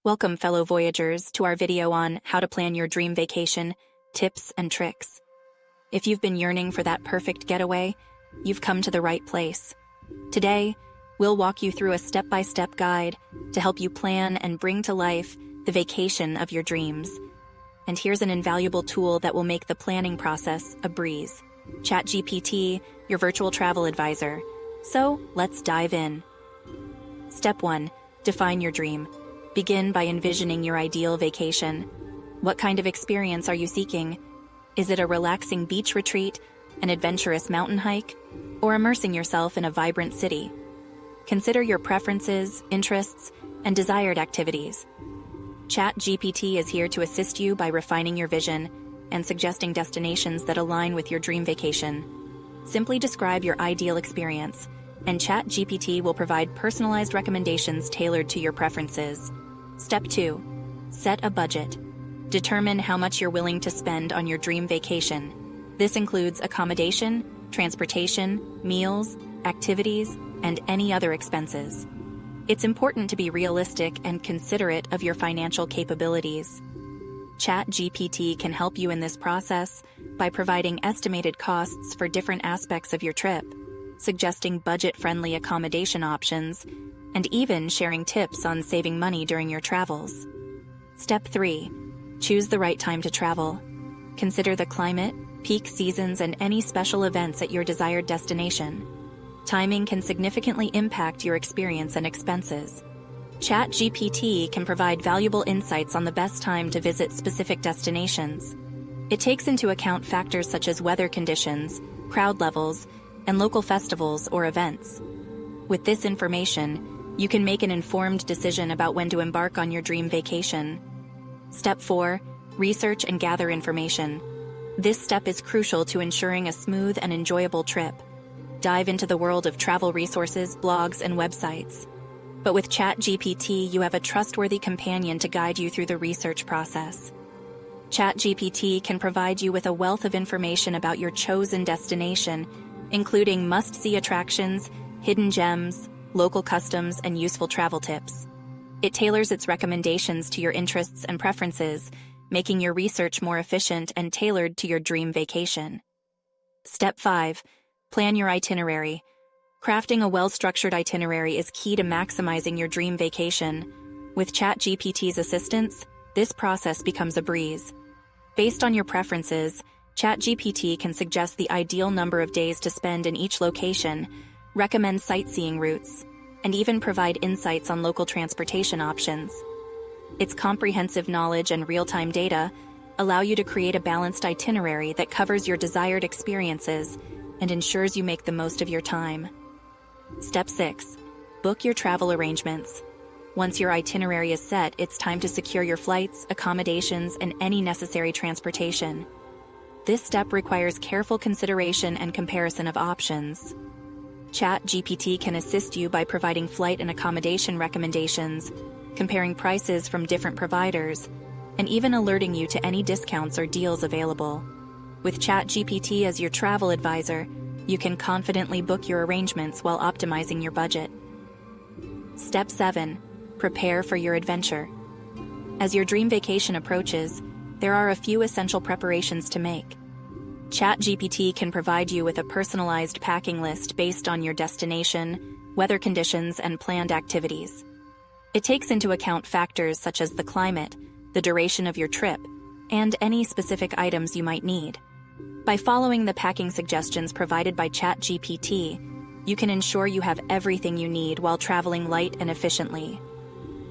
Welcome, fellow voyagers, to our video on how to plan your dream vacation, tips and tricks. If you've been yearning for that perfect getaway, you've come to the right place. Today, we'll walk you through a step-by-step guide to help you plan and bring to life the vacation of your dreams. And here's an invaluable tool that will make the planning process a breeze. Chat GPT, your virtual travel advisor. So, let's dive in. Step 1. Define your dream. Begin by envisioning your ideal vacation. What kind of experience are you seeking? Is it a relaxing beach retreat, an adventurous mountain hike, or immersing yourself in a vibrant city? Consider your preferences, interests, and desired activities. Chat GPT is here to assist you by refining your vision and suggesting destinations that align with your dream vacation. Simply describe your ideal experience, and Chat GPT will provide personalized recommendations tailored to your preferences. Step 2. Set a budget. Determine how much you're willing to spend on your dream vacation. This includes accommodation, transportation, meals, activities, and any other expenses. It's important to be realistic and considerate of your financial capabilities. Chat GPT can help you in this process by providing estimated costs for different aspects of your trip, suggesting budget-friendly accommodation options, and even sharing tips on saving money during your travels. Step 3. Choose the right time to travel. Consider the climate, peak seasons, and any special events at your desired destination. Timing can significantly impact your experience and expenses. Chat GPT can provide valuable insights on the best time to visit specific destinations. It takes into account factors such as weather conditions, crowd levels, and local festivals or events. With this information, you can make an informed decision about when to embark on your dream vacation. Step 4. Research and gather information. This step is crucial to ensuring a smooth and enjoyable trip. Dive into the world of travel resources, blogs, and websites. But with Chat GPT, you have a trustworthy companion to guide you through the research process. Chat GPT can provide you with a wealth of information about your chosen destination, including must-see attractions, hidden gems, local customs, and useful travel tips. It tailors its recommendations to your interests and preferences, making your research more efficient and tailored to your dream vacation. Step 5. Plan your itinerary. Crafting a well-structured itinerary is key to maximizing your dream vacation. With Chat GPT's assistance, this process becomes a breeze. Based on your preferences, Chat GPT can suggest the ideal number of days to spend in each location, recommend sightseeing routes, and even provide insights on local transportation options. Its comprehensive knowledge and real-time data allow you to create a balanced itinerary that covers your desired experiences and ensures you make the most of your time. Step 6. Book your travel arrangements. Once your itinerary is set, it's time to secure your flights, accommodations, and any necessary transportation. This step requires careful consideration and comparison of options. Chat GPT can assist you by providing flight and accommodation recommendations, comparing prices from different providers, and even alerting you to any discounts or deals available. With Chat GPT as your travel advisor, you can confidently book your arrangements while optimizing your budget. Step 7. Prepare for your adventure. As your dream vacation approaches, there are a few essential preparations to make. Chat GPT can provide you with a personalized packing list based on your destination, weather conditions, and planned activities. It takes into account factors such as the climate, the duration of your trip, and any specific items you might need. By following the packing suggestions provided by Chat GPT, you can ensure you have everything you need while traveling light and efficiently.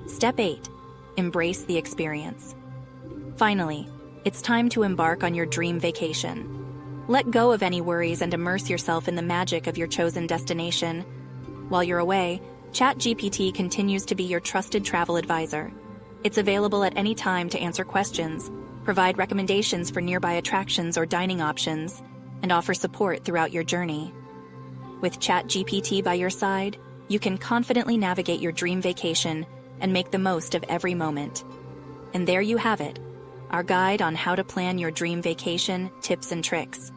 Step 8. Embrace the experience. Finally, it's time to embark on your dream vacation. Let go of any worries and immerse yourself in the magic of your chosen destination. While you're away, Chat GPT continues to be your trusted travel advisor. It's available at any time to answer questions, provide recommendations for nearby attractions or dining options, and offer support throughout your journey. With Chat GPT by your side, you can confidently navigate your dream vacation and make the most of every moment. And there you have it, our guide on how to plan your dream vacation, tips and tricks.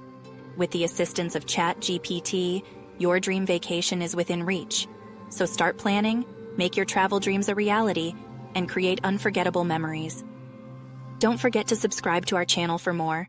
With the assistance of Chat GPT, your dream vacation is within reach. So start planning, make your travel dreams a reality, and create unforgettable memories. Don't forget to subscribe to our channel for more.